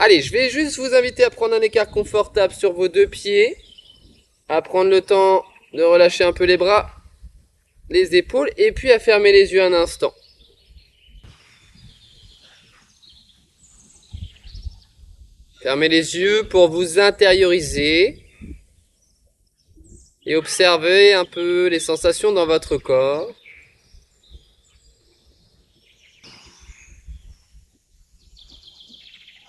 Allez, je vais juste vous inviter à prendre un écart confortable sur vos deux pieds, à prendre le temps de relâcher un peu les bras, les épaules, et puis à fermer les yeux un instant. Fermez les yeux pour vous intérioriser et observer un peu les sensations dans votre corps.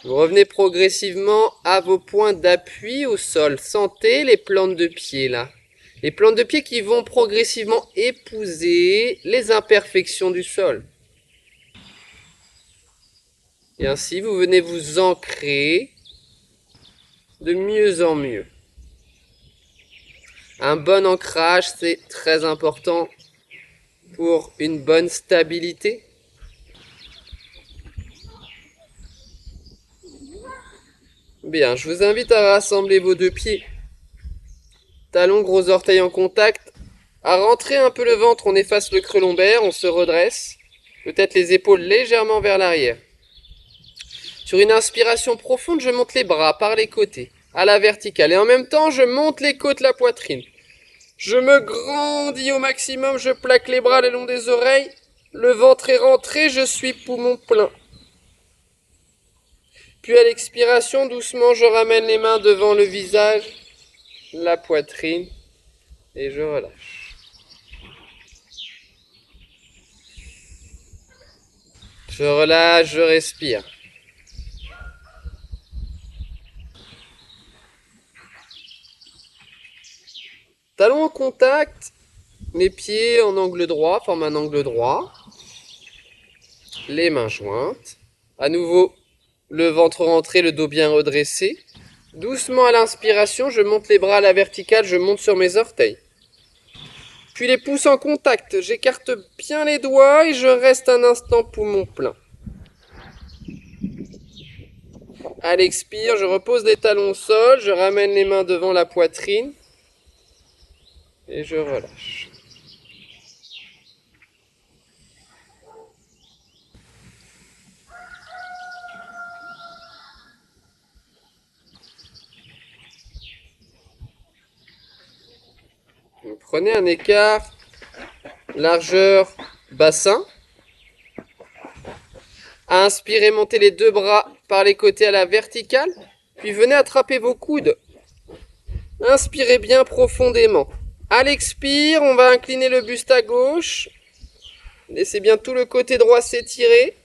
Vous revenez progressivement à vos points d'appui au sol. Sentez les plantes de pied là. Les plantes de pied qui vont progressivement épouser les imperfections du sol. Et ainsi, vous venez vous ancrer de mieux en mieux. Un bon ancrage, c'est très important pour une bonne stabilité. Bien, je vous invite à rassembler vos deux pieds. Talons, gros orteils en contact. À rentrer un peu le ventre, on efface le creux lombaire, on se redresse. Peut-être les épaules légèrement vers l'arrière. Sur une inspiration profonde, je monte les bras par les côtés, à la verticale. Et en même temps, je monte les côtes, la poitrine. Je me grandis au maximum, je plaque les bras le long des oreilles. Le ventre est rentré, je suis poumon plein. Puis à l'expiration, doucement, je ramène les mains devant le visage, la poitrine, et je relâche. Je relâche, je respire. Talons en contact, les pieds en angle droit, forment un angle droit. Les mains jointes. À nouveau, le ventre rentré, le dos bien redressé. Doucement à l'inspiration, je monte les bras à la verticale, je monte sur mes orteils. Puis les pouces en contact, j'écarte bien les doigts et je reste un instant poumon plein. À l'expire, je repose les talons au sol, je ramène les mains devant la poitrine et je relâche. Vous prenez un écart largeur bassin. Inspirez, montez les deux bras par les côtés à la verticale, puis venez attraper vos coudes. Inspirez bien profondément. À l'expire, on va incliner le buste à gauche. Laissez bien tout le côté droit s'étirer.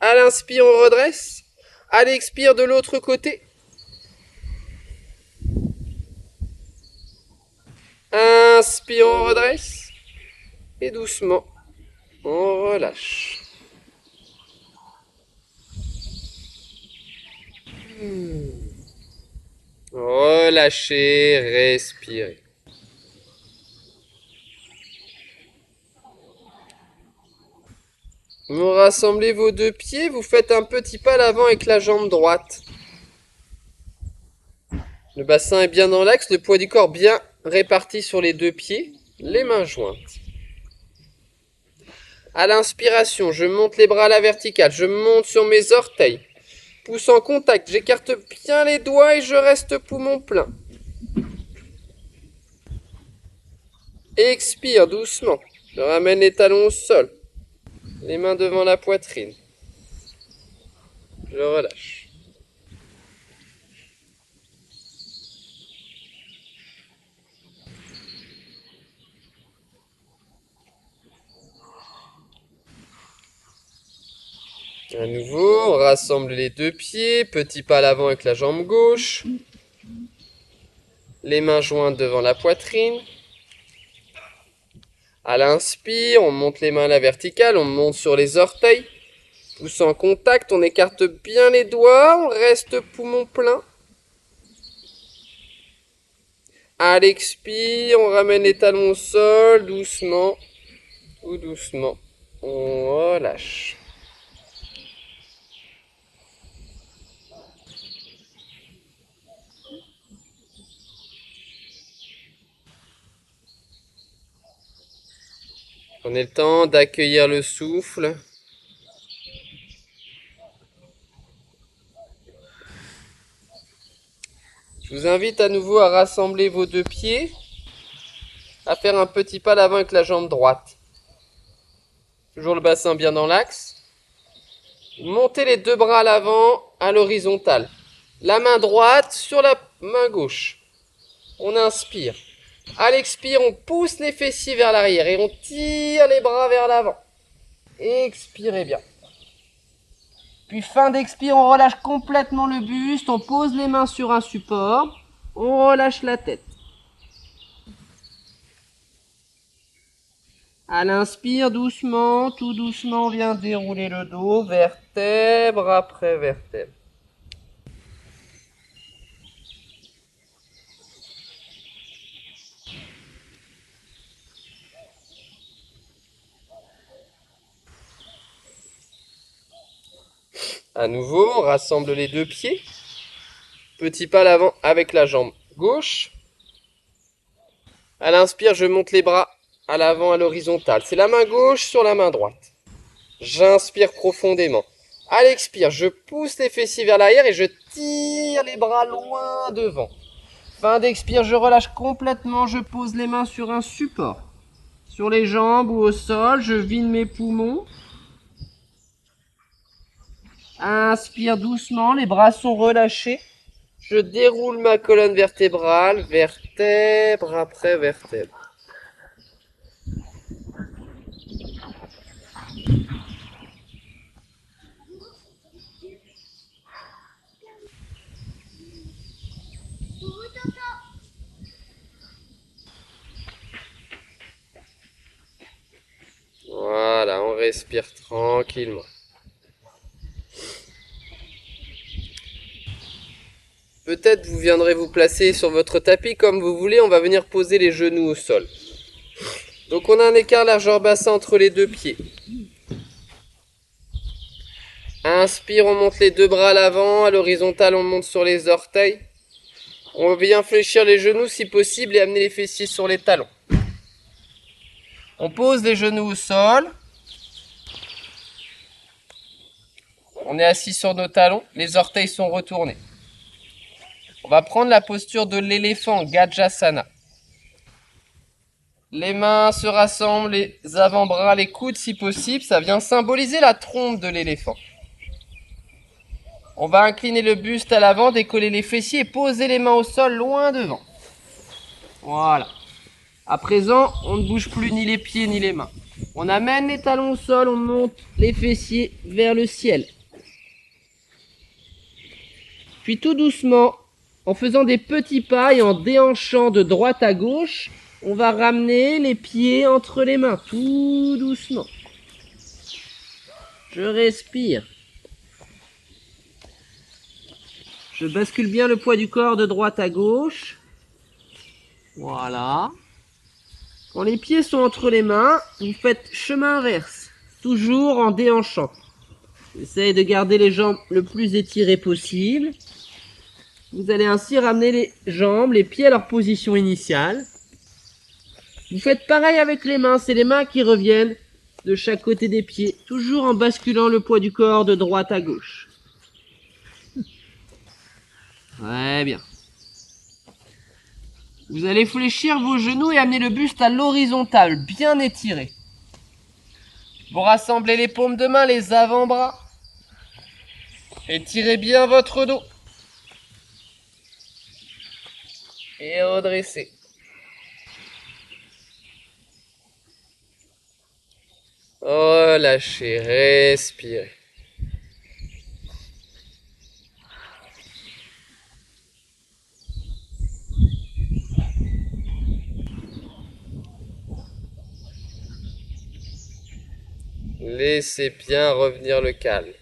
À l'inspire, on redresse. À l'expire, de l'autre côté. Inspire, on redresse. Et doucement, on relâche. Relâchez, respirez. Vous rassemblez vos deux pieds, vous faites un petit pas à l'avant avec la jambe droite. Le bassin est bien dans l'axe, le poids du corps bien réparti sur les deux pieds, les mains jointes. À l'inspiration, je monte les bras à la verticale, je monte sur mes orteils. Pouce en contact, j'écarte bien les doigts et je reste poumon plein. Expire doucement, je ramène les talons au sol, les mains devant la poitrine. Je relâche. À nouveau, on rassemble les deux pieds, petit pas à l'avant avec la jambe gauche. Les mains jointes devant la poitrine. À l'inspire, on monte les mains à la verticale, on monte sur les orteils. Pouce en contact, on écarte bien les doigts, on reste poumon plein. À l'expire, on ramène les talons au sol, doucement ou doucement. On relâche. Prenez le temps d'accueillir le souffle. Je vous invite à nouveau à rassembler vos deux pieds, à faire un petit pas d'avant avec la jambe droite. Toujours le bassin bien dans l'axe. Montez les deux bras à l'avant à l'horizontale. La main droite sur la main gauche. On inspire. À l'expire, on pousse les fessiers vers l'arrière et on tire les bras vers l'avant. Expirez bien. Puis fin d'expire, on relâche complètement le buste, on pose les mains sur un support, on relâche la tête. À l'inspire, doucement, tout doucement, on vient dérouler le dos, vertèbre après vertèbre. À nouveau, on rassemble les deux pieds. Petit pas à l'avant avec la jambe gauche. À l'inspire, je monte les bras à l'avant à l'horizontale. C'est la main gauche sur la main droite. J'inspire profondément. À l'expire, je pousse les fessiers vers l'arrière et je tire les bras loin devant. Fin d'expire, je relâche complètement, je pose les mains sur un support. Sur les jambes ou au sol, je vide mes poumons. Inspire doucement, les bras sont relâchés. Je déroule ma colonne vertébrale, vertèbre après vertèbre. Voilà, on respire tranquillement. Peut-être vous viendrez vous placer sur votre tapis comme vous voulez, on va venir poser les genoux au sol. Donc on a un écart largeur bassin entre les deux pieds. Inspire, on monte les deux bras à l'avant, à l'horizontale on monte sur les orteils. On vient fléchir les genoux si possible et amener les fessiers sur les talons. On pose les genoux au sol. On est assis sur nos talons, les orteils sont retournés. On va prendre la posture de l'éléphant, Gajasana. Les mains se rassemblent, les avant-bras, les coudes si possible, ça vient symboliser la trompe de l'éléphant. On va incliner le buste à l'avant, décoller les fessiers et poser les mains au sol loin devant. Voilà. À présent, on ne bouge plus ni les pieds ni les mains. On amène les talons au sol, on monte les fessiers vers le ciel. Puis tout doucement, en faisant des petits pas et en déhanchant de droite à gauche, on va ramener les pieds entre les mains, tout doucement. Je respire. Je bascule bien le poids du corps de droite à gauche. Voilà. Quand les pieds sont entre les mains, vous faites chemin inverse, toujours en déhanchant. Essayez de garder les jambes le plus étirées possible. Vous allez ainsi ramener les jambes, les pieds à leur position initiale. Vous faites pareil avec les mains, c'est les mains qui reviennent de chaque côté des pieds, toujours en basculant le poids du corps de droite à gauche. Très bien. Vous allez fléchir vos genoux et amener le buste à l'horizontale, bien étiré. Vous rassemblez les paumes de main, les avant-bras. Étirez bien votre dos. Et redressez. Relâchez, respirez. Laissez bien revenir le calme.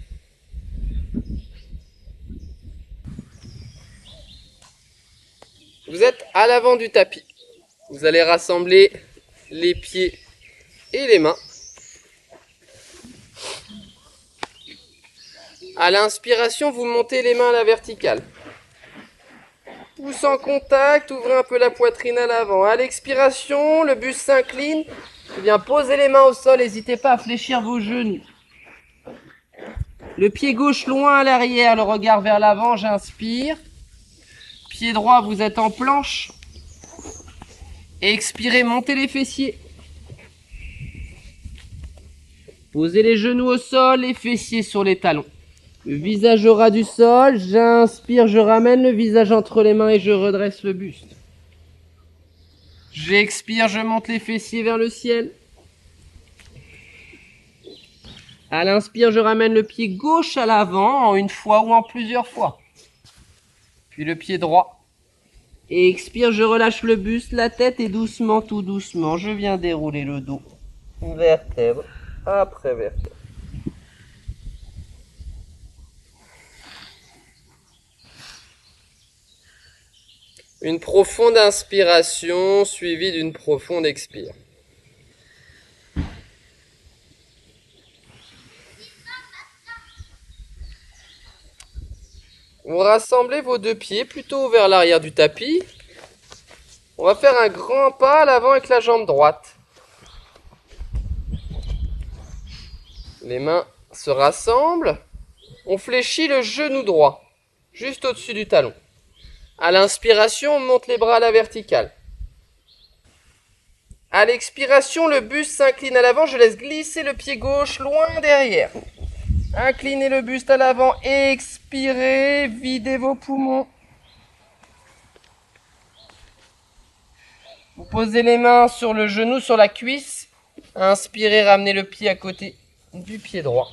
Vous êtes à l'avant du tapis. Vous allez rassembler les pieds et les mains. À l'inspiration, vous montez les mains à la verticale. Pouce en contact, ouvrez un peu la poitrine à l'avant. À l'expiration, le buste s'incline. Eh bien, posez les mains au sol, n'hésitez pas à fléchir vos genoux. Le pied gauche loin à l'arrière, le regard vers l'avant, j'inspire. Pied droit, vous êtes en planche. Expirez, montez les fessiers. Posez les genoux au sol, les fessiers sur les talons. Le visage au ras du sol. J'inspire, je ramène le visage entre les mains et je redresse le buste. J'expire, je monte les fessiers vers le ciel. À l'inspire, je ramène le pied gauche à l'avant en une fois ou en plusieurs fois. Puis le pied droit. Et expire, je relâche le buste, la tête et doucement, tout doucement, je viens dérouler le dos. Vertèbre après vertèbre. Une profonde inspiration suivie d'une profonde expire. Vous rassemblez vos deux pieds plutôt vers l'arrière du tapis. On va faire un grand pas à l'avant avec la jambe droite. Les mains se rassemblent. On fléchit le genou droit, juste au-dessus du talon. À l'inspiration, on monte les bras à la verticale. À l'expiration, le buste s'incline à l'avant. Je laisse glisser le pied gauche loin derrière. Inclinez le buste à l'avant. Expirez, videz vos poumons. Vous posez les mains sur le genou, sur la cuisse. Inspirez, ramenez le pied à côté du pied droit.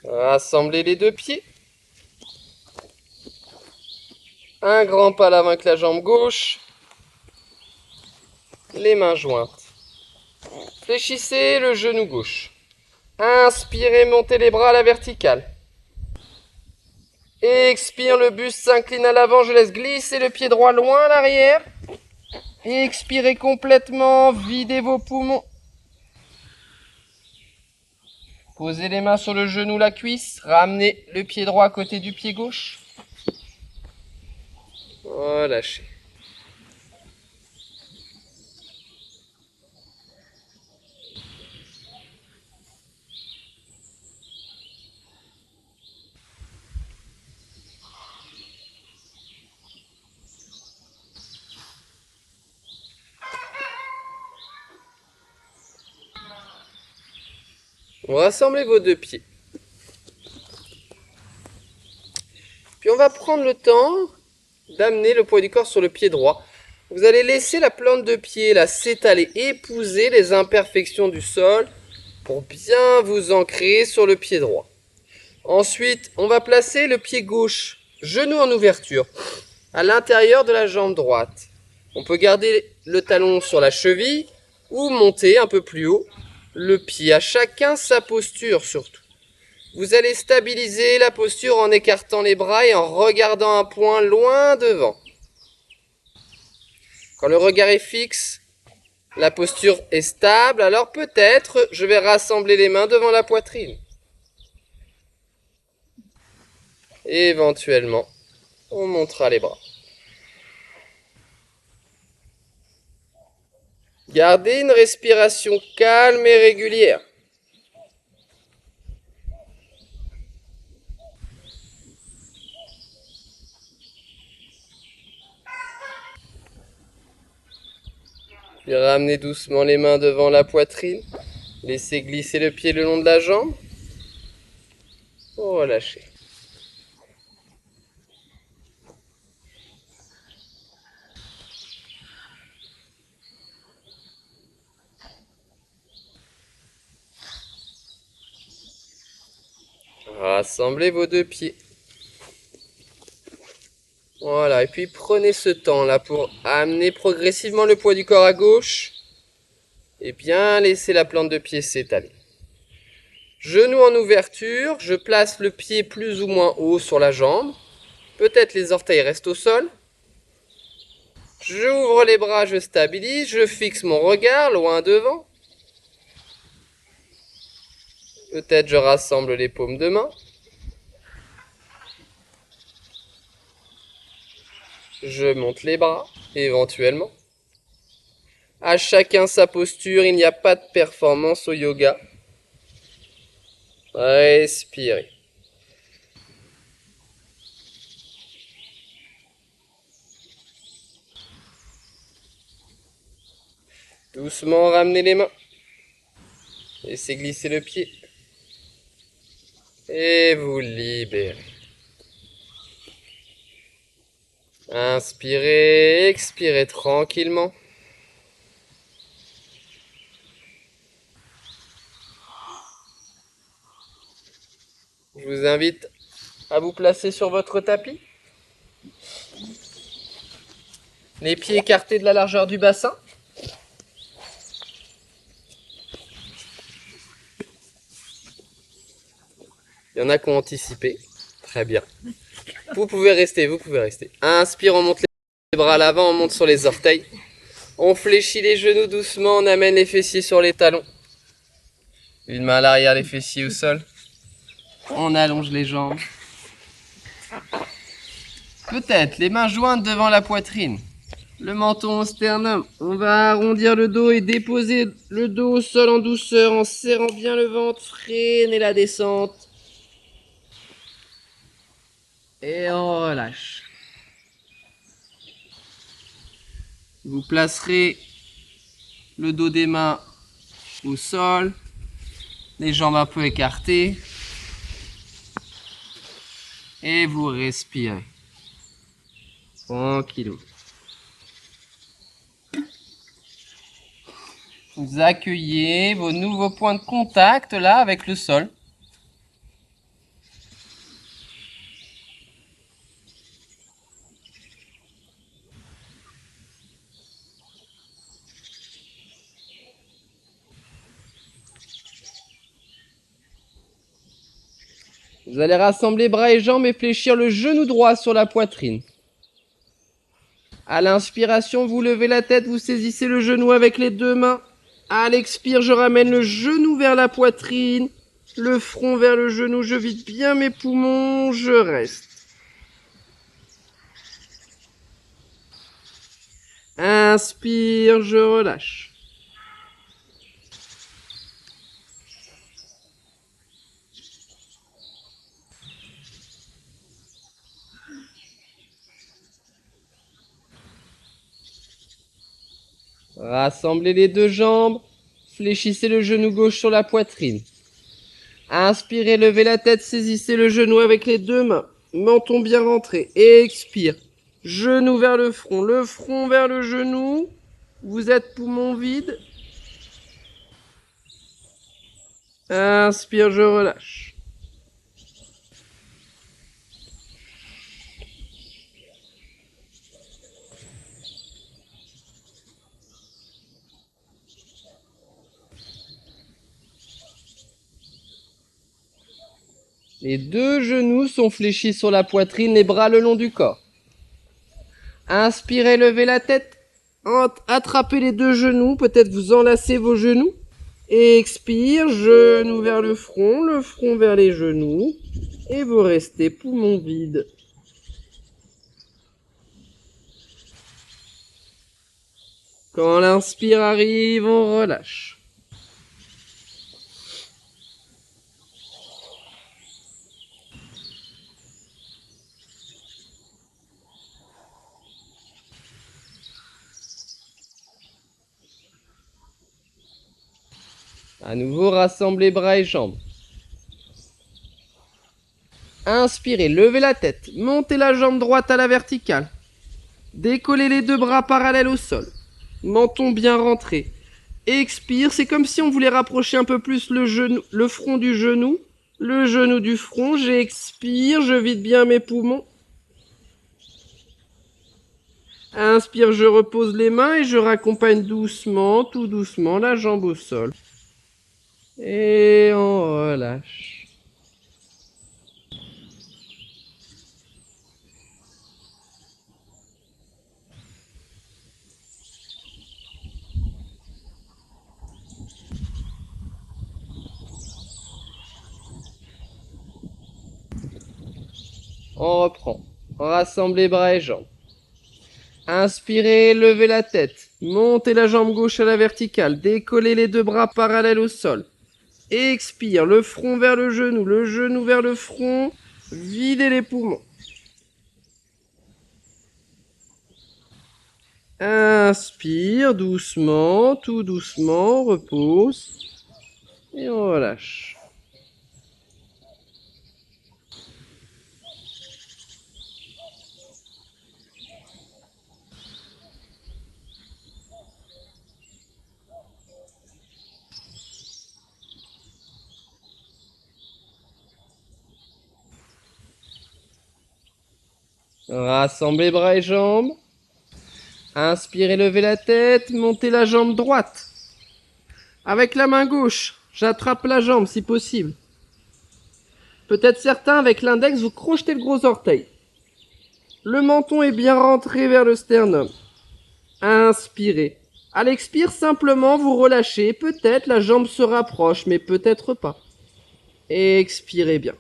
Rassemblez les deux pieds. Un grand pas à l'avant avec la jambe gauche. Les mains jointes. Fléchissez le genou gauche. Inspirez, montez les bras à la verticale. Expire, le buste s'incline à l'avant. Je laisse glisser le pied droit loin à l'arrière. Expirez complètement, videz vos poumons. Posez les mains sur le genou, la cuisse. Ramenez le pied droit à côté du pied gauche. Relâchez. Vous rassemblez vos deux pieds. Puis on va prendre le temps d'amener le poids du corps sur le pied droit. Vous allez laisser la plante de pied là s'étaler, épouser les imperfections du sol pour bien vous ancrer sur le pied droit. Ensuite, on va placer le pied gauche, genou en ouverture, à l'intérieur de la jambe droite. On peut garder le talon sur la cheville ou monter un peu plus haut le pied. À chacun sa posture surtout. Vous allez stabiliser la posture en écartant les bras et en regardant un point loin devant. Quand le regard est fixe, la posture est stable, alors peut-être je vais rassembler les mains devant la poitrine. Et éventuellement, on montera les bras. Gardez une respiration calme et régulière. Puis ramenez doucement les mains devant la poitrine. Laissez glisser le pied le long de la jambe. Relâchez. Rassemblez vos deux pieds. Voilà, et puis prenez ce temps-là pour amener progressivement le poids du corps à gauche et bien laisser la plante de pied s'étaler. Genou en ouverture, je place le pied plus ou moins haut sur la jambe. Peut-être les orteils restent au sol. J'ouvre les bras, je stabilise, je fixe mon regard loin devant. Peut-être je rassemble les paumes de main. Je monte les bras, éventuellement. À chacun sa posture, il n'y a pas de performance au yoga. Respirez. Doucement, ramenez les mains. Laissez glisser le pied. Et vous libérez. Inspirez, expirez tranquillement. Je vous invite à vous placer sur votre tapis. Les pieds écartés de la largeur du bassin. Il y en a qui ont anticipé. Très bien. Vous pouvez rester, vous pouvez rester. Inspire, on monte les bras à l'avant, on monte sur les orteils. On fléchit les genoux doucement, on amène les fessiers sur les talons. Une main à l'arrière, les fessiers au sol. On allonge les jambes. Peut-être les mains jointes devant la poitrine. Le menton au sternum. On va arrondir le dos et déposer le dos au sol en douceur en serrant bien le ventre. Freinez la descente. Et on relâche. Vous placerez le dos des mains au sol. Les jambes un peu écartées. Et vous respirez. Tranquillou. Vous accueillez vos nouveaux points de contact là avec le sol. Vous allez rassembler bras et jambes et fléchir le genou droit sur la poitrine. À l'inspiration, vous levez la tête, vous saisissez le genou avec les deux mains. À l'expire, je ramène le genou vers la poitrine, le front vers le genou, je vide bien mes poumons, je reste. Inspire, je relâche. Rassemblez les deux jambes, fléchissez le genou gauche sur la poitrine. Inspirez, levez la tête, saisissez le genou avec les deux mains, menton bien rentré. Expire, genou vers le front vers le genou. Vous êtes poumon vide. Inspire, je relâche. Les deux genoux sont fléchis sur la poitrine, les bras le long du corps. Inspirez, levez la tête, attrapez les deux genoux, peut-être vous enlacez vos genoux. Expire, genou vers le front vers les genoux. Et vous restez poumon vide. Quand l'inspire arrive, on relâche. À nouveau, rassemblez bras et jambes. Inspirez, levez la tête, montez la jambe droite à la verticale. Décollez les deux bras parallèles au sol. Menton bien rentré. Expire, c'est comme si on voulait rapprocher un peu plus le front du genou, le genou du front. J'expire, je vide bien mes poumons. Inspire, je repose les mains et je raccompagne doucement, tout doucement, la jambe au sol. Et on relâche. On reprend. Rassemblez bras et jambes. Inspirez, levez la tête. Montez la jambe gauche à la verticale. Décollez les deux bras parallèles au sol. Expire, le front vers le genou vers le front. Videz les poumons. Inspire doucement, tout doucement, repose. Et on relâche. Rassemblez bras et jambes. Inspirez, levez la tête, montez la jambe droite. Avec la main gauche, j'attrape la jambe si possible. Peut-être certains, avec l'index, vous crochetez le gros orteil. Le menton est bien rentré vers le sternum. Inspirez. À l'expire, simplement vous relâchez. Peut-être la jambe se rapproche, mais peut-être pas. Expirez bien.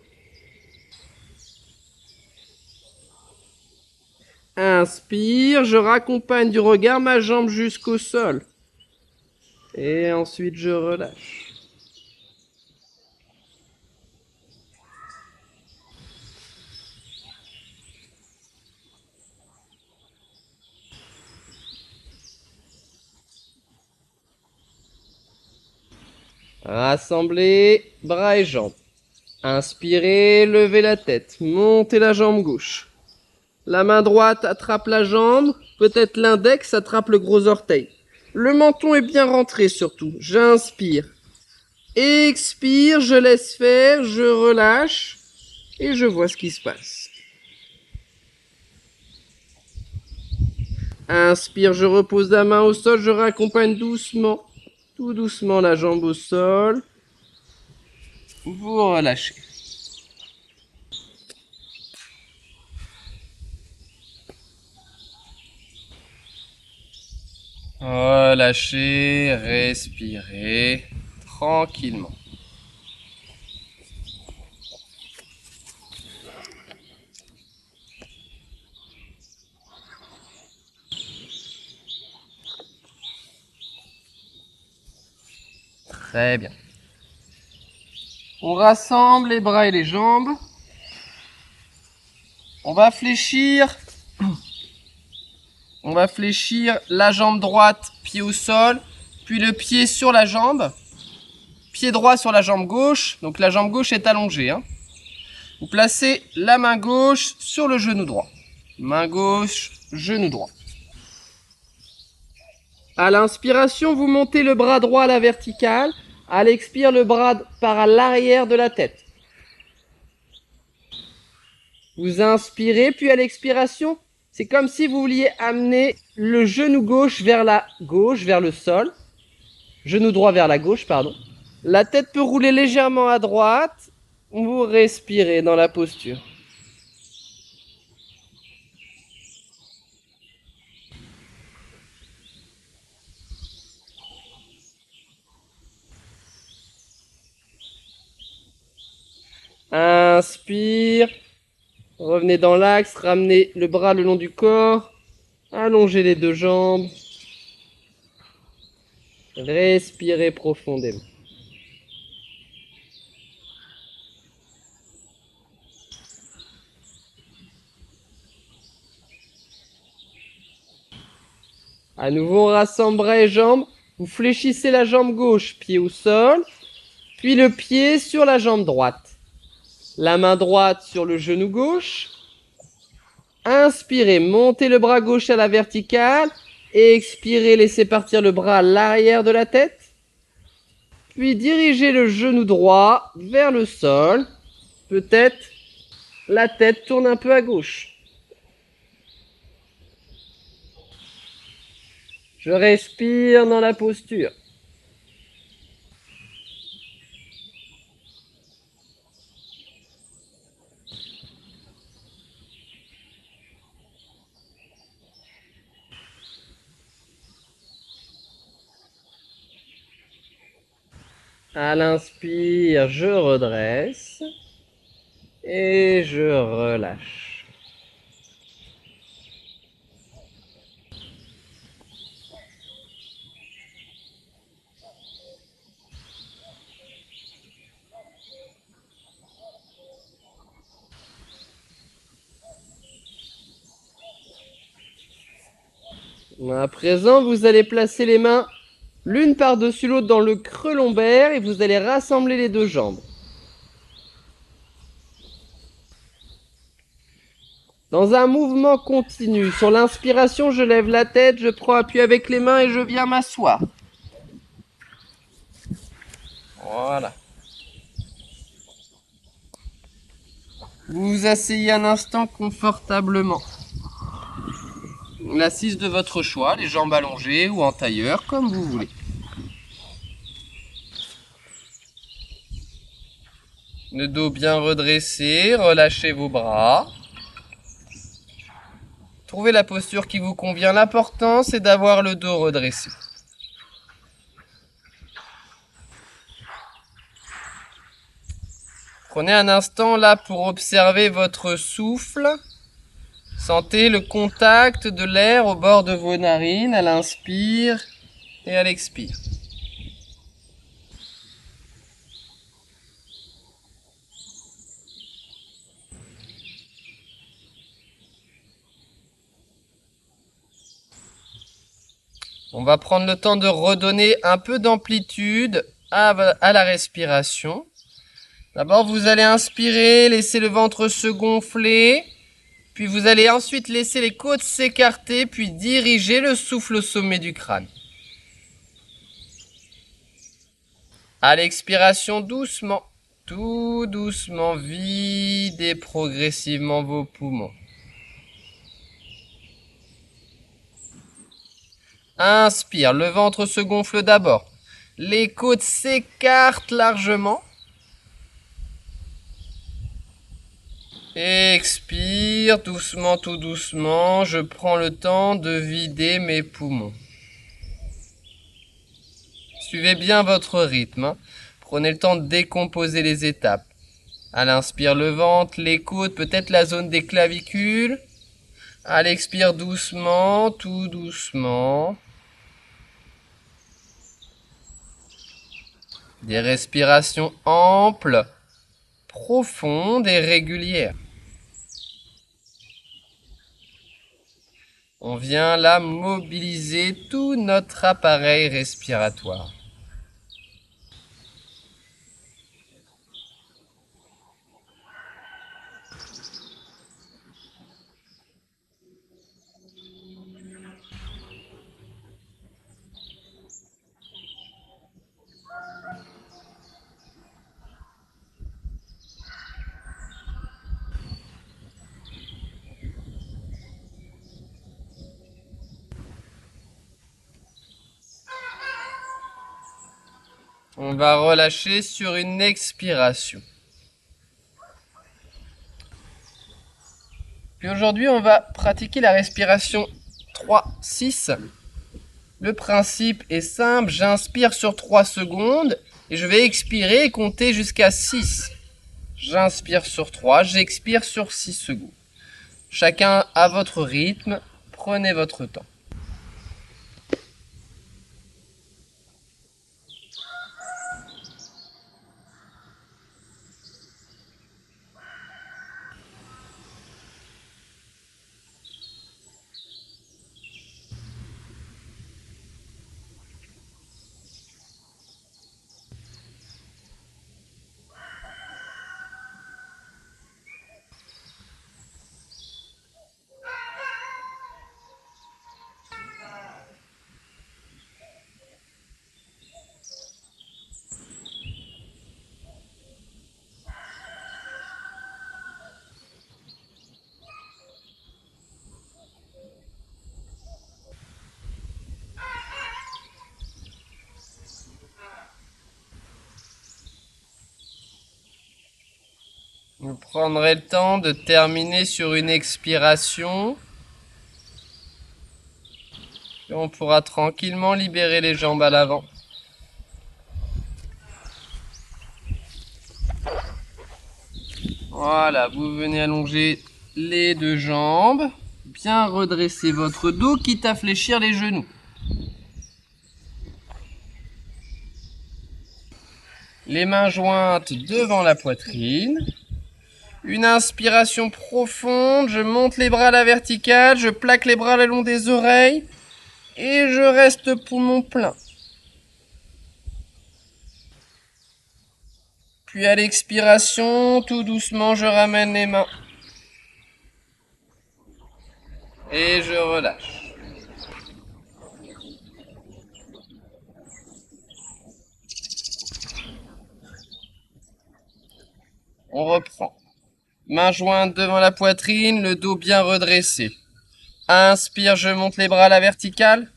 Inspire, je raccompagne du regard ma jambe jusqu'au sol. Et ensuite je relâche. Rassemblez bras et jambes. Inspirez, levez la tête, montez la jambe gauche. La main droite attrape la jambe, peut-être l'index attrape le gros orteil. Le menton est bien rentré surtout. J'inspire. Expire, je laisse faire, je relâche et je vois ce qui se passe. Inspire, je repose la main au sol, je raccompagne doucement, tout doucement la jambe au sol. Vous relâchez. Relâchez, respirez tranquillement. Très bien. On rassemble les bras et les jambes. On va fléchir. On va fléchir la jambe droite, pied au sol, puis le pied sur la jambe. Pied droit sur la jambe gauche, donc la jambe gauche est allongée. Vous placez la main gauche sur le genou droit. Main gauche, genou droit. À l'inspiration, vous montez le bras droit à la verticale. À l'expire, le bras part à l'arrière de la tête. Vous inspirez, puis à l'expiration, c'est comme si vous vouliez amener le genou gauche, vers le sol. Genou droit vers la gauche, pardon. La tête peut rouler légèrement à droite. Vous respirez dans la posture. Inspire. Revenez dans l'axe, ramenez le bras le long du corps. Allongez les deux jambes. Respirez profondément. À nouveau, on rassemble bras et jambes. Vous fléchissez la jambe gauche, pied au sol, puis le pied sur la jambe droite. La main droite sur le genou gauche. Inspirez, montez le bras gauche à la verticale. Expirez, laissez partir le bras à l'arrière de la tête. Puis dirigez le genou droit vers le sol. Peut-être la tête tourne un peu à gauche. Je respire dans la posture. À l'inspire, je redresse et je relâche. À présent, vous allez placer les mains l'une par-dessus l'autre dans le creux lombaire et vous allez rassembler les deux jambes. Dans un mouvement continu, sur l'inspiration, je lève la tête, je prends appui avec les mains et je viens m'asseoir. Voilà. Vous vous asseyez un instant confortablement. L'assise de votre choix, les jambes allongées ou en tailleur, comme vous voulez. Le dos bien redressé, relâchez vos bras. Trouvez la posture qui vous convient. L'important, c'est d'avoir le dos redressé. Prenez un instant là pour observer votre souffle. Sentez le contact de l'air au bord de vos narines à l'inspire et à l'expire. On va prendre le temps de redonner un peu d'amplitude à la respiration. D'abord, vous allez inspirer, laisser le ventre se gonfler. Puis vous allez ensuite laisser les côtes s'écarter, puis diriger le souffle au sommet du crâne. À l'expiration, doucement, tout doucement, videz progressivement vos poumons. Inspire, le ventre se gonfle d'abord. Les côtes s'écartent largement. Expire, doucement, tout doucement. Je prends le temps de vider mes poumons. Suivez bien votre rythme. Prenez le temps de décomposer les étapes. À l'inspire, le ventre, les côtes, peut-être la zone des clavicules. À l'expire, doucement, tout doucement. Des respirations amples, profondes et régulières. On vient là mobiliser tout notre appareil respiratoire. On va relâcher sur une expiration. Puis aujourd'hui, on va pratiquer la respiration 3-6. Le principe est simple, j'inspire sur 3 secondes et je vais expirer et compter jusqu'à 6. J'inspire sur 3, j'expire sur 6 secondes. Chacun à votre rythme, prenez votre temps. Vous prendrez le temps de terminer sur une expiration. Et on pourra tranquillement libérer les jambes à l'avant. Voilà, vous venez allonger les deux jambes. Bien redresser votre dos, quitte à fléchir les genoux. Les mains jointes devant la poitrine. Une inspiration profonde, je monte les bras à la verticale, je plaque les bras le long des oreilles. Et je reste poumon plein. Puis à l'expiration, tout doucement, je ramène les mains. Et je relâche. On reprend. Main jointe devant la poitrine, le dos bien redressé. Inspire, je monte les bras à la verticale.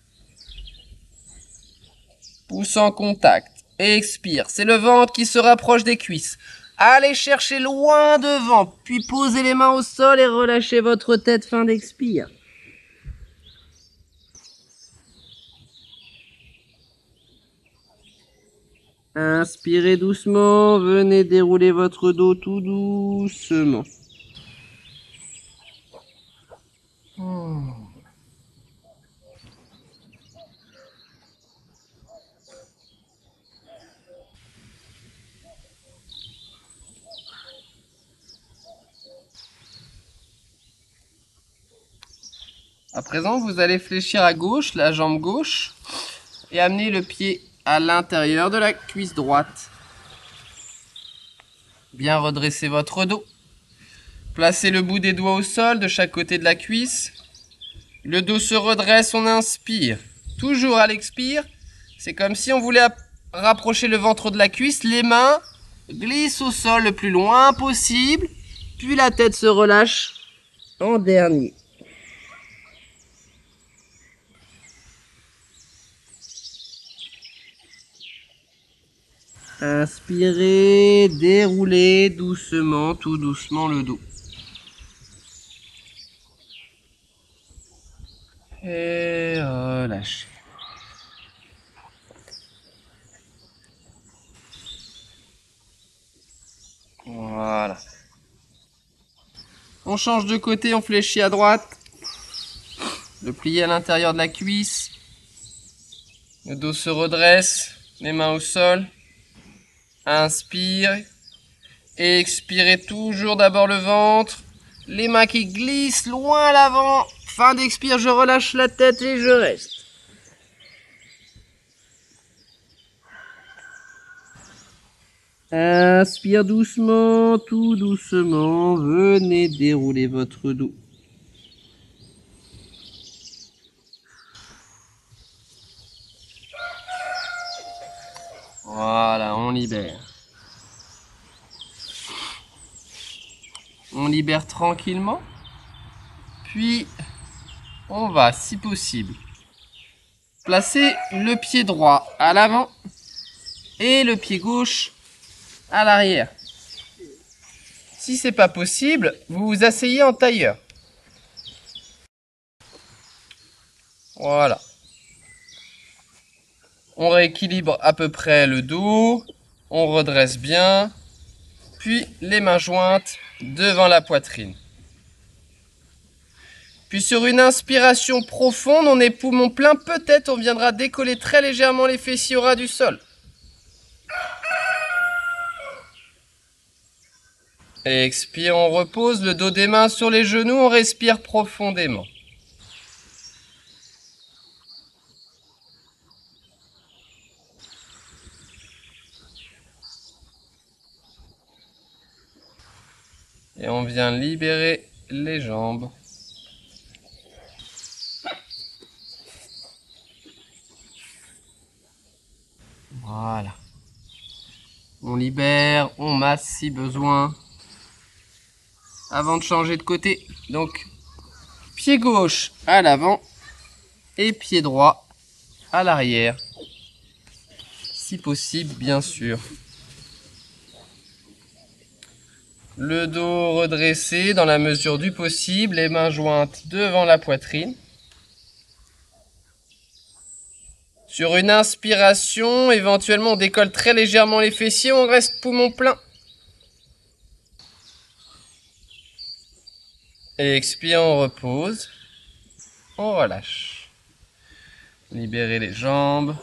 Pouce en contact. Expire, c'est le ventre qui se rapproche des cuisses. Allez chercher loin devant, puis posez les mains au sol et relâchez votre tête, fin d'expire. Inspirez doucement, venez dérouler votre dos tout doucement. À présent, vous allez fléchir à gauche, la jambe gauche, et amener le pied à l'intérieur de la cuisse droite. Bien redresser votre dos. Placez le bout des doigts au sol de chaque côté de la cuisse. Le dos se redresse, on inspire. Toujours à l'expire, c'est comme si on voulait rapprocher le ventre de la cuisse. Les mains glissent au sol le plus loin possible, puis la tête se relâche en dernier. Inspirez, déroulez doucement, tout doucement le dos. Et relâchez. Voilà. On change de côté, on fléchit à droite. Le plié à l'intérieur de la cuisse. Le dos se redresse, les mains au sol. Inspire. Expirez toujours d'abord le ventre. Les mains qui glissent loin à l'avant. Fin d'expire, je relâche la tête et je reste. Inspire doucement, tout doucement. Venez dérouler votre dos. Voilà, on libère. On libère tranquillement. Puis, on va, si possible, placer le pied droit à l'avant et le pied gauche à l'arrière. Si c'est pas possible, vous vous asseyez en tailleur. Voilà. On rééquilibre à peu près le dos, on redresse bien, puis les mains jointes devant la poitrine. Puis sur une inspiration profonde, on est poumon plein, peut-être on viendra décoller très légèrement les fessiers au ras du sol. Expire, on repose le dos des mains sur les genoux, on respire profondément. Et on vient libérer les jambes. Voilà. On libère, on masse si besoin. Avant de changer de côté. Donc, pied gauche à l'avant et pied droit à l'arrière. Si possible, bien sûr. Le dos redressé dans la mesure du possible, les mains jointes devant la poitrine. Sur une inspiration, éventuellement on décolle très légèrement les fessiers, on reste poumon plein. Et expire, on repose. On relâche. Libérez les jambes.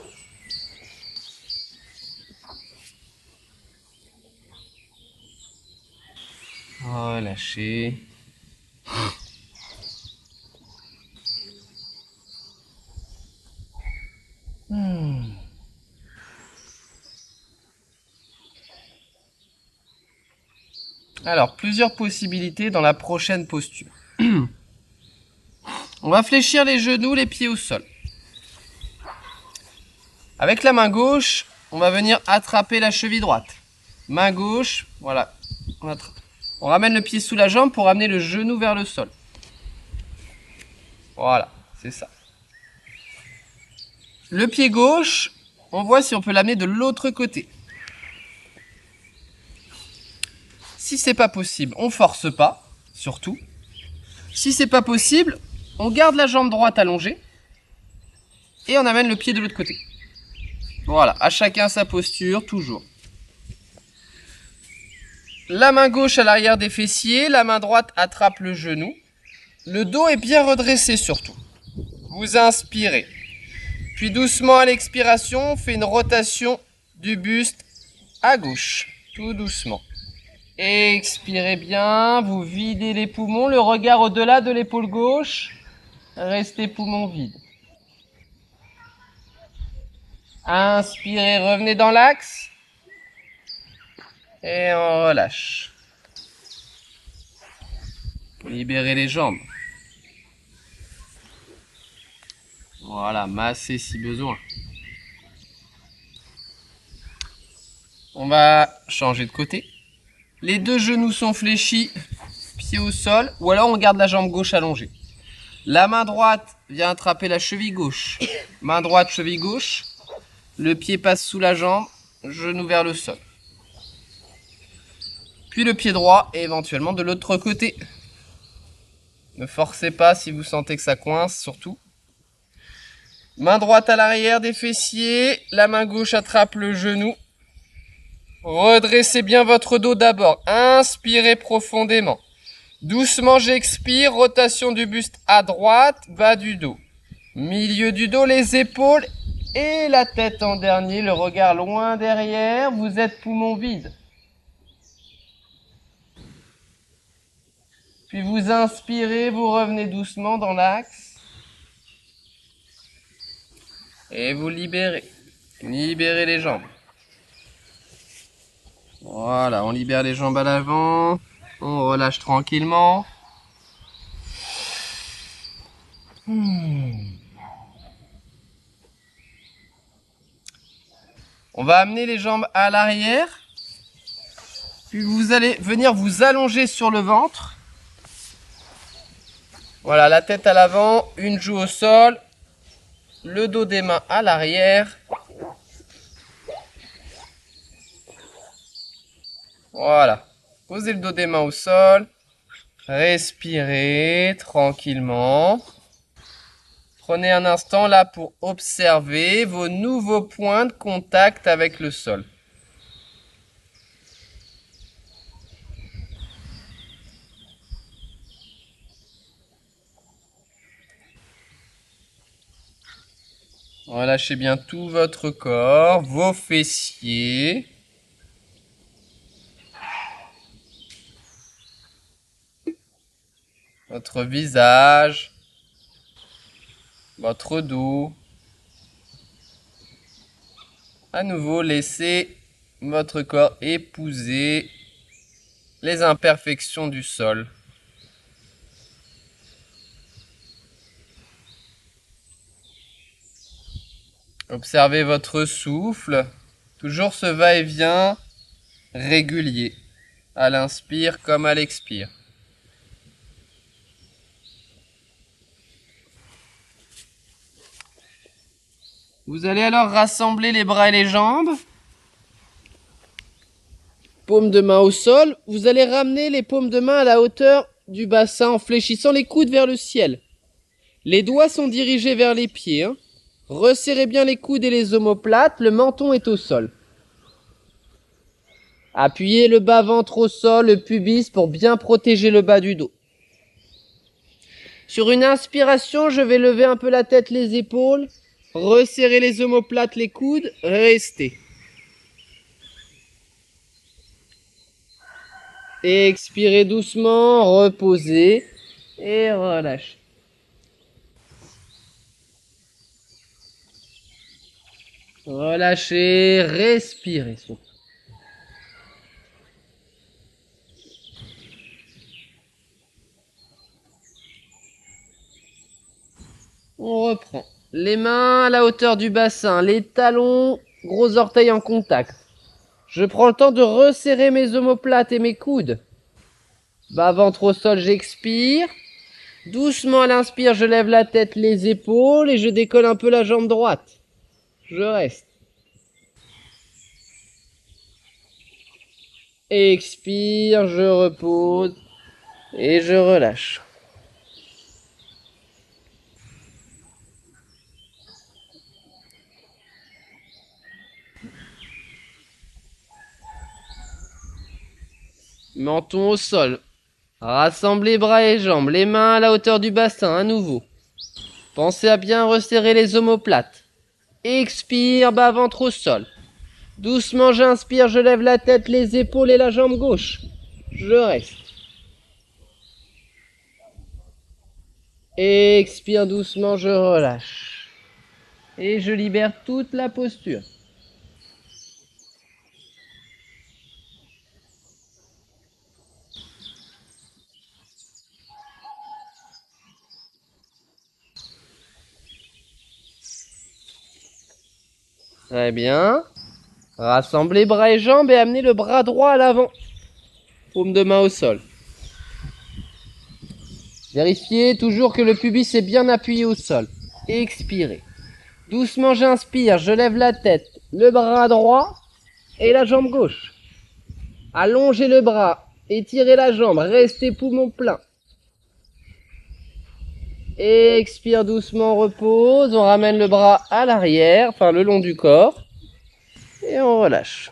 Relâchez. Alors, plusieurs possibilités dans la prochaine posture. On va fléchir les genoux, les pieds au sol. Avec la main gauche, on va venir attraper la cheville droite. Main gauche, voilà. On ramène le pied sous la jambe pour amener le genou vers le sol. Voilà, c'est ça. Le pied gauche, on voit si on peut l'amener de l'autre côté. Si c'est pas possible, on force pas, surtout. Si c'est pas possible, on garde la jambe droite allongée et on amène le pied de l'autre côté. Voilà, à chacun sa posture, toujours. La main gauche à l'arrière des fessiers, la main droite attrape le genou. Le dos est bien redressé surtout. Vous inspirez. Puis doucement à l'expiration, on fait une rotation du buste à gauche, tout doucement. Expirez bien, vous videz les poumons, le regard au-delà de l'épaule gauche. Restez poumons vides. Inspirez, revenez dans l'axe. Et on relâche. Libérez les jambes. Voilà, massez si besoin. On va changer de côté. Les deux genoux sont fléchis, pied au sol, ou alors on garde la jambe gauche allongée. La main droite vient attraper la cheville gauche. Main droite, cheville gauche. Le pied passe sous la jambe, genou vers le sol. Puis le pied droit et éventuellement de l'autre côté. Ne forcez pas si vous sentez que ça coince, surtout. Main droite à l'arrière des fessiers, la main gauche attrape le genou. Redressez bien votre dos d'abord. Inspirez profondément. Doucement, j'expire. Rotation du buste à droite, bas du dos. Milieu du dos, les épaules et la tête en dernier. Le regard loin derrière. Vous êtes poumon vide. Puis vous inspirez, vous revenez doucement dans l'axe. Et vous libérez. Libérez les jambes. Voilà, on libère les jambes à l'avant. On relâche tranquillement. On va amener les jambes à l'arrière. Puis vous allez venir vous allonger sur le ventre. Voilà, la tête à l'avant, une joue au sol. Le dos des mains à l'arrière. Voilà. Posez le dos des mains au sol. Respirez tranquillement. Prenez un instant là pour observer vos nouveaux points de contact avec le sol. Relâchez bien tout votre corps, vos fessiers. Votre visage. Votre dos. À nouveau, laissez votre corps épouser les imperfections du sol. Observez votre souffle, toujours ce va-et-vient régulier, à l'inspire comme à l'expire. Vous allez alors rassembler les bras et les jambes. Paume de main au sol. Vous allez ramener les paumes de main à la hauteur du bassin en fléchissant les coudes vers le ciel. Les doigts sont dirigés vers les pieds. Resserrez bien les coudes et les omoplates. Le menton est au sol. Appuyez le bas-ventre au sol, le pubis pour bien protéger le bas du dos. Sur une inspiration, je vais lever un peu la tête, les épaules. Resserrez les omoplates, les coudes. Restez. Expirez doucement, reposez et relâchez. Relâchez, respirez surtout. On reprend. Les mains à la hauteur du bassin, les talons, gros orteils en contact. Je prends le temps de resserrer mes omoplates et mes coudes. Bas-ventre au sol, j'expire. Doucement à l'inspire, je lève la tête, les épaules et je décolle un peu la jambe droite. Je reste. Expire, je repose et je relâche. Menton au sol. Rassemblez bras et jambes, les mains à la hauteur du bassin à nouveau. Pensez à bien resserrer les omoplates. Expire, bas-ventre au sol. Doucement, j'inspire, je lève la tête, les épaules et la jambe gauche. Je reste. Expire doucement, je relâche. Et je libère toute la posture. Très bien. Rassemblez bras et jambes et amenez le bras droit à l'avant. Paume de main au sol. Vérifiez toujours que le pubis est bien appuyé au sol. Expirez. Doucement, j'inspire, je lève la tête, le bras droit et la jambe gauche. Allongez le bras, étirez la jambe, restez poumon plein. Expire doucement, repose, on ramène le bras à l'arrière, enfin le long du corps, et on relâche.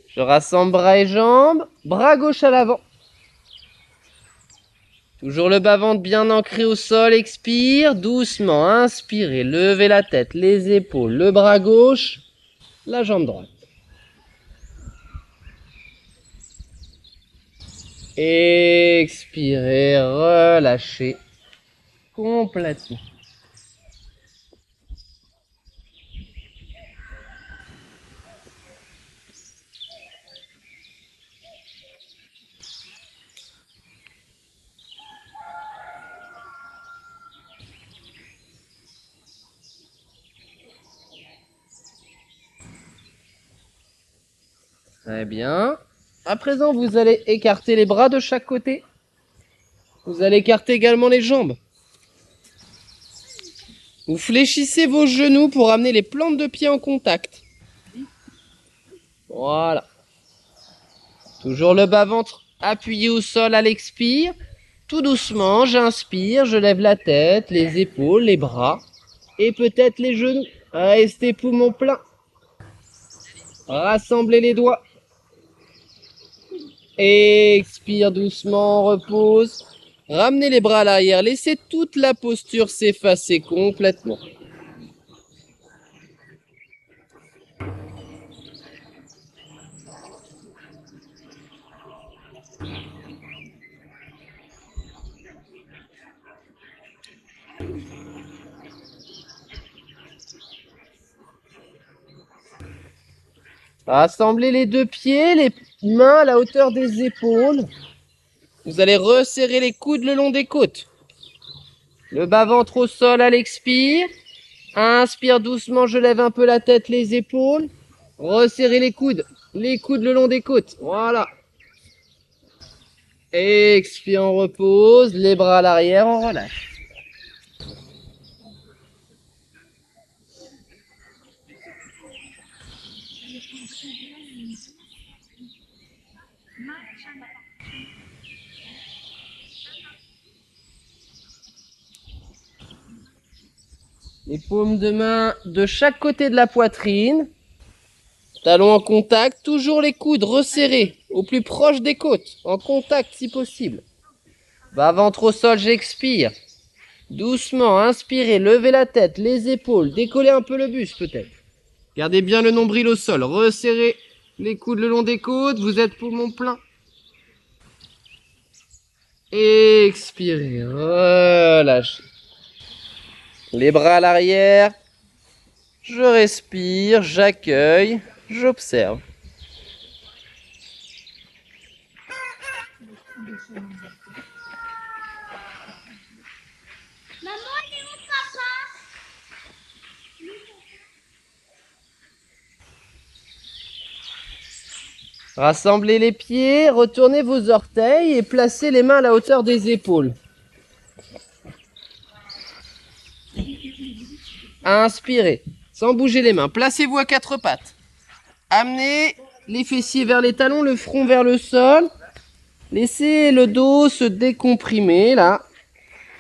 Je rassemble bras et jambes, bras gauche à l'avant. Toujours le bas-ventre bien ancré au sol, expire, doucement, inspirez, levez la tête, les épaules, le bras gauche, la jambe droite. Expirez, relâchez complètement. Très bien. À présent, vous allez écarter les bras de chaque côté. Vous allez écarter également les jambes. Vous fléchissez vos genoux pour amener les plantes de pied en contact. Voilà. Toujours le bas-ventre appuyé au sol à l'expire. Tout doucement, j'inspire, je lève la tête, les épaules, les bras et peut-être les genoux. Restez poumon plein. Rassemblez les doigts. Expire doucement, repose. Ramenez les bras à l'arrière, laissez toute la posture s'effacer complètement. Rassemblez les deux pieds, les mains à la hauteur des épaules. Vous allez resserrer les coudes le long des côtes. Le bas-ventre au sol à l'expire. Inspire doucement, je lève un peu la tête, les épaules. Resserrez les coudes le long des côtes. Voilà. Expire, on repose, les bras à l'arrière, on relâche. Les paumes de main de chaque côté de la poitrine. Talons en contact, toujours les coudes resserrés, au plus proche des côtes, en contact si possible. Bas-ventre au sol, j'expire. Doucement, inspirez, levez la tête, les épaules, décollez un peu le buste peut-être. Gardez bien le nombril au sol, resserrez les coudes le long des côtes, vous êtes poumon plein. Expirez, relâchez. Les bras à l'arrière. Je respire, j'accueille, j'observe. Rassemblez les pieds, retournez vos orteils et placez les mains à la hauteur des épaules. Inspirez, sans bouger les mains. Placez-vous à quatre pattes. Amenez les fessiers vers les talons, le front vers le sol. Laissez le dos se décomprimer là.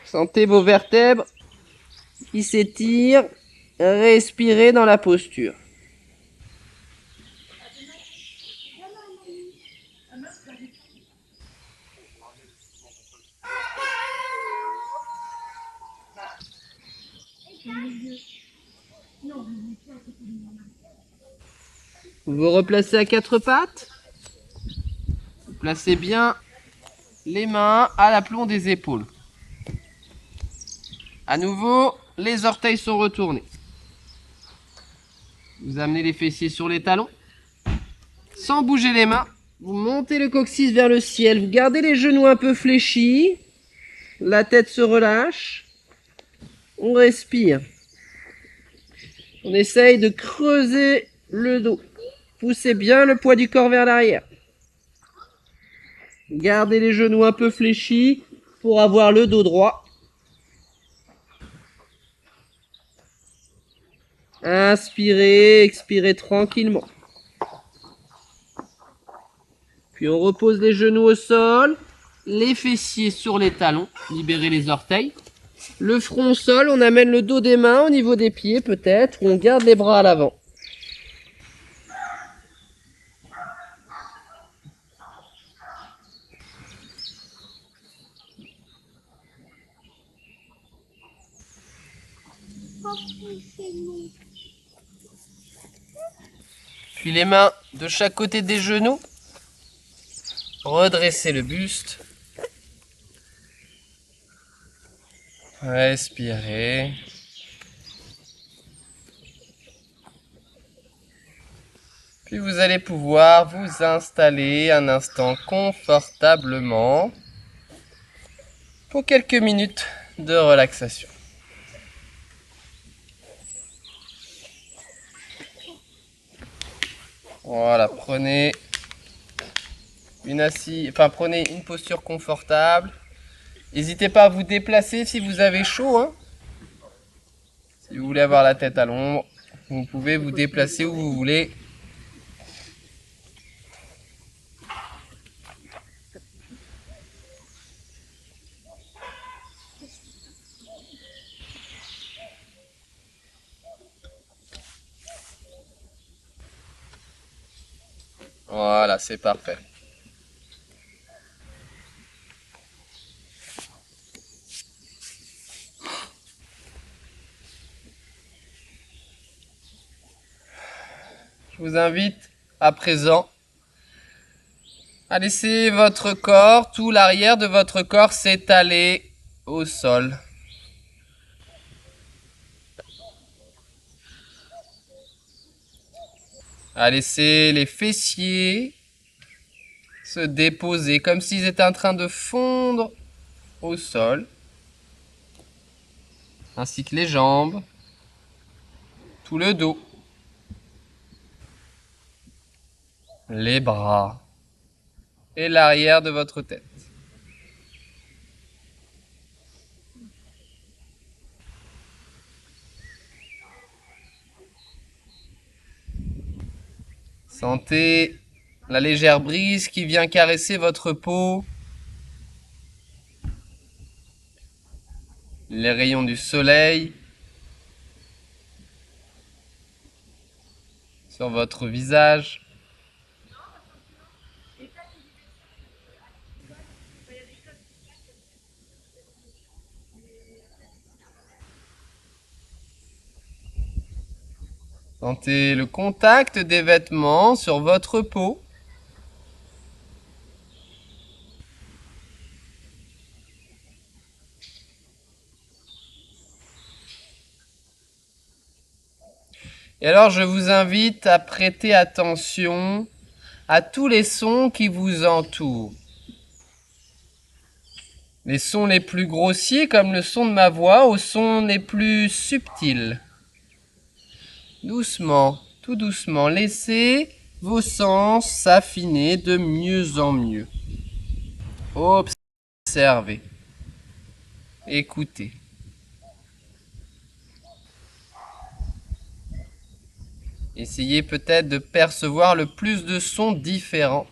Sentez vos vertèbres qui s'étirent. Respirez dans la posture. Vous vous replacez à quatre pattes. Placez bien les mains à l'aplomb des épaules. À nouveau, les orteils sont retournés. Vous amenez les fessiers sur les talons. Sans bouger les mains, vous montez le coccyx vers le ciel. Vous gardez les genoux un peu fléchis. La tête se relâche. On respire. On essaye de creuser le dos. Poussez bien le poids du corps vers l'arrière. Gardez les genoux un peu fléchis pour avoir le dos droit. Inspirez, expirez tranquillement. Puis on repose les genoux au sol, les fessiers sur les talons, libérez les orteils. Le front au sol, on amène le dos des mains au niveau des pieds peut-être, ou on garde les bras à l'avant. Puis les mains de chaque côté des genoux. Redressez le buste. Respirez. Puis vous allez pouvoir vous installer un instant confortablement pour quelques minutes de relaxation. Voilà, prenez une posture confortable. N'hésitez pas à vous déplacer si vous avez chaud, hein. Si vous voulez avoir la tête à l'ombre, vous pouvez vous déplacer où vous voulez. Voilà, c'est parfait. Je vous invite à présent à laisser votre corps, tout l'arrière de votre corps s'étaler au sol. À laisser les fessiers se déposer comme s'ils étaient en train de fondre au sol, ainsi que les jambes, tout le dos, les bras et l'arrière de votre tête. Sentez la légère brise qui vient caresser votre peau, les rayons du soleil sur votre visage. Sentez le contact des vêtements sur votre peau. Et alors je vous invite à prêter attention à tous les sons qui vous entourent. Les sons les plus grossiers comme le son de ma voix aux sons les plus subtils. Doucement, tout doucement, laissez vos sens s'affiner de mieux en mieux. Observez, écoutez. Essayez peut-être de percevoir le plus de sons différents.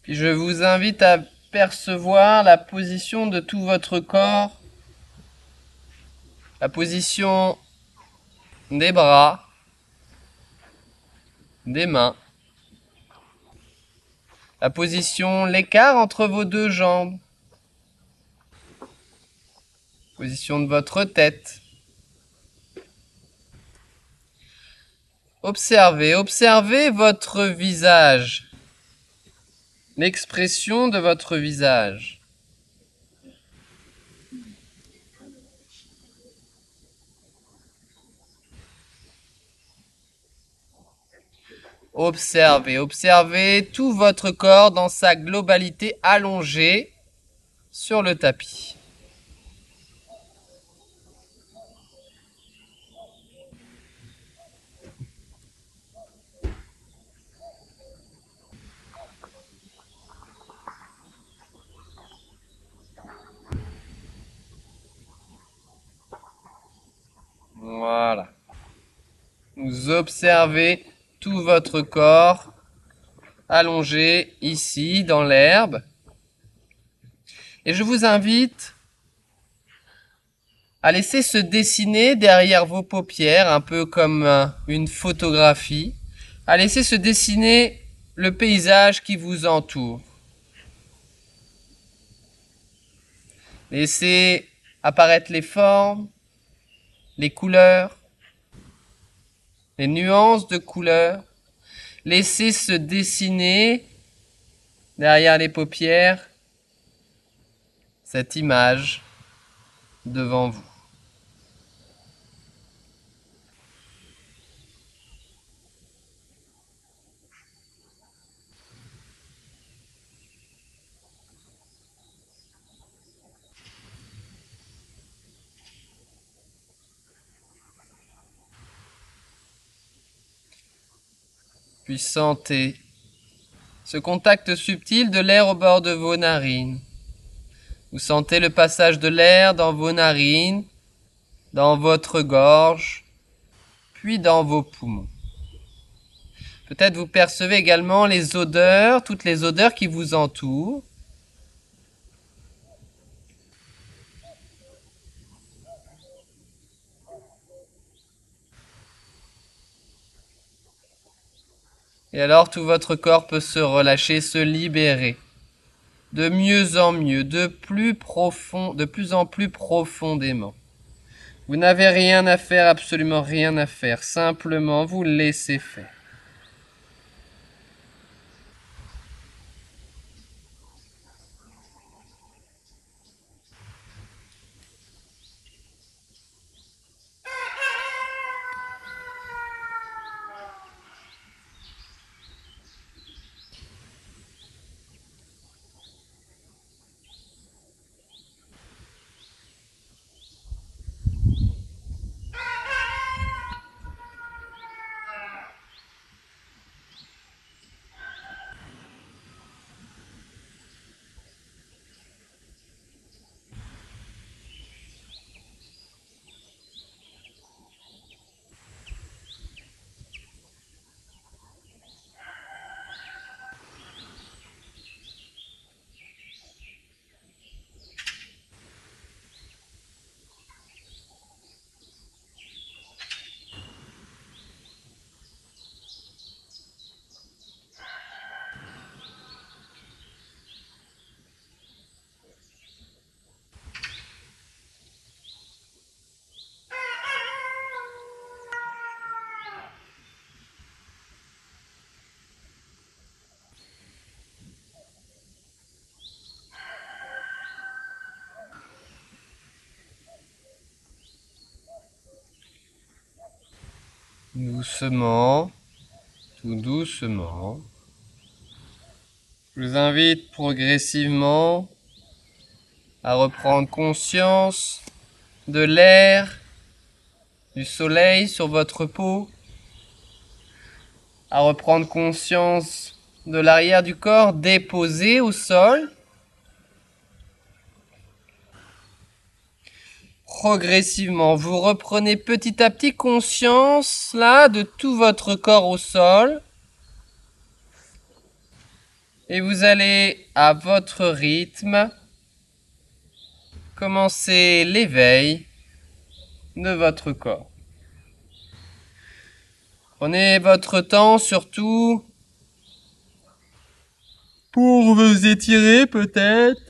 Puis je vous invite à percevoir la position de tout votre corps, la position des bras, des mains, la position, l'écart entre vos deux jambes, position de votre tête. Observez, observez votre visage, l'expression de votre visage. Observez, observez tout votre corps dans sa globalité allongé sur le tapis. Voilà. Vous observez tout votre corps allongé ici dans l'herbe. Et je vous invite à laisser se dessiner derrière vos paupières, un peu comme une photographie, à laisser se dessiner le paysage qui vous entoure. Laissez apparaître les formes, les couleurs, les nuances de couleurs. Laissez se dessiner derrière les paupières cette image devant vous. Puis sentez ce contact subtil de l'air au bord de vos narines. Vous sentez le passage de l'air dans vos narines, dans votre gorge, puis dans vos poumons. Peut-être vous percevez également les odeurs, toutes les odeurs qui vous entourent. Et alors tout votre corps peut se relâcher, se libérer. De mieux en mieux, de plus en plus profondément. Vous n'avez rien à faire, absolument rien à faire. Simplement vous laissez faire. Doucement, tout doucement. Je vous invite progressivement à reprendre conscience de l'air, du soleil sur votre peau, à reprendre conscience de l'arrière du corps déposé au sol. Progressivement, vous reprenez petit à petit conscience là de tout votre corps au sol. Et vous allez à votre rythme commencer l'éveil de votre corps. Prenez votre temps surtout pour vous étirer peut-être.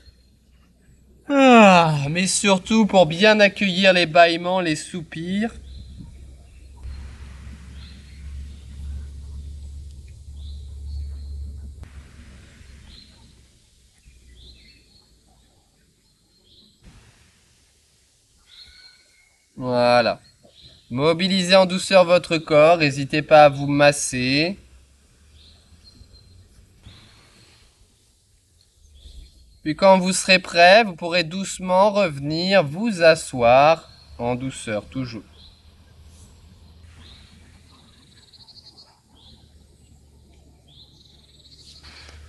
Mais surtout pour bien accueillir les bâillements, les soupirs. Voilà. Mobilisez en douceur votre corps, n'hésitez pas à vous masser. Puis quand vous serez prêt, vous pourrez doucement revenir vous asseoir en douceur toujours.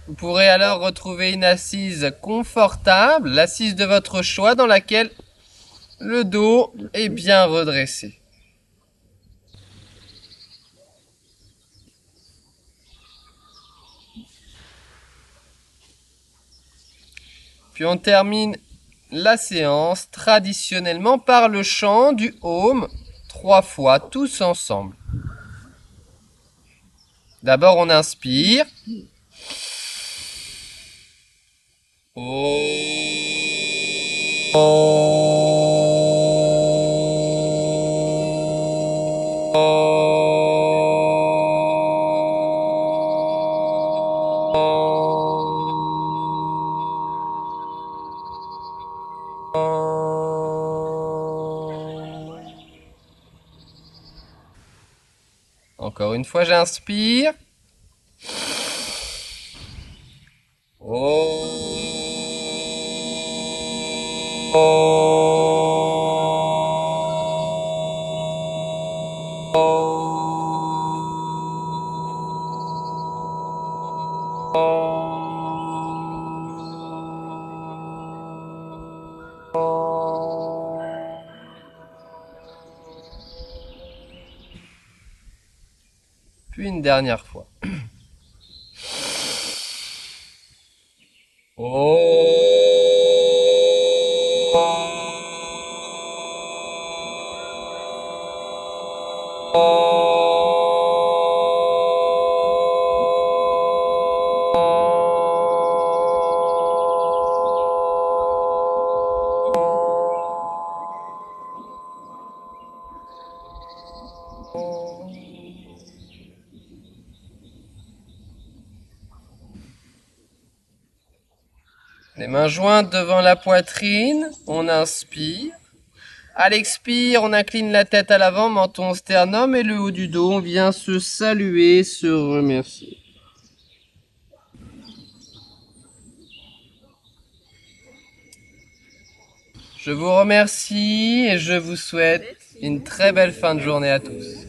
Vous pourrez alors retrouver une assise confortable, l'assise de votre choix dans laquelle le dos est bien redressé. Puis on termine la séance traditionnellement par le chant du Om 3 fois, tous ensemble. D'abord on inspire. Encore une fois, j'inspire. Puis une dernière fois. Les mains jointes devant la poitrine, on inspire. À l'expire, on incline la tête à l'avant, menton, sternum et le haut du dos. On vient se saluer, se remercier. Je vous remercie et je vous souhaite une très belle fin de journée à tous.